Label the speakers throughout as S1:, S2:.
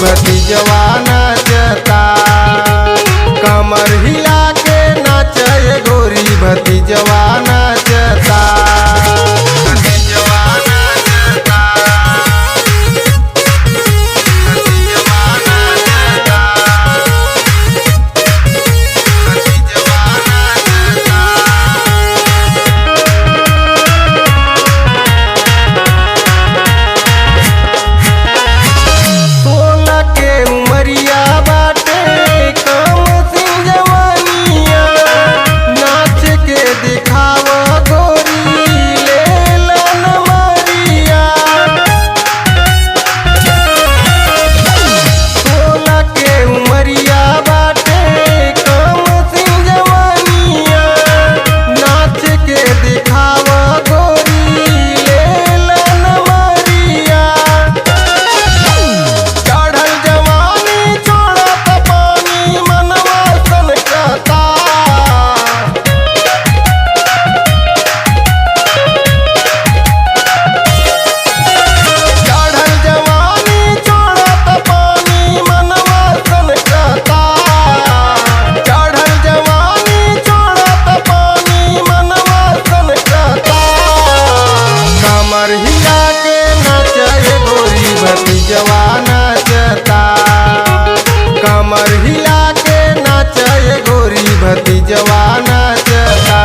S1: भतीजवा नाचता कमर हिला के नाचे गोरी भतीजवा नाचता भतीजवा नाचता कमर हिला के नाचे गोरी भतीजवा नाचता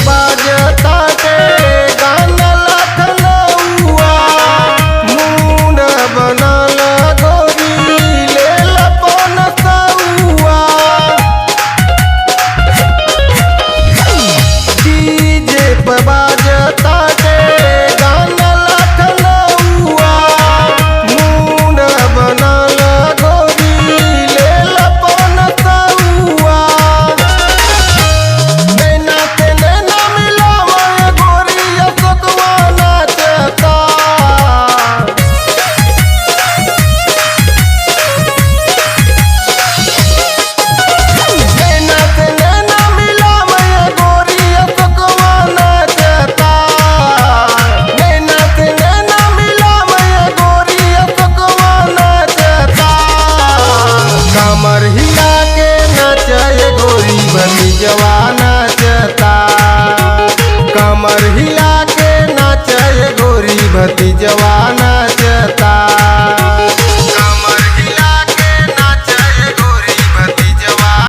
S1: बाजता के गाना लखनऊआ मुंड बनल गोरी ले लपन सऊआ डीजे पे बाजता के गाना लखनऊआ मुंड बनल गोरी ले लपन सऊआ कमर हिला के नाचे गोरी भतीजवा नाचता कमर हिला के नाचे गोरी भतीजवा नाचता।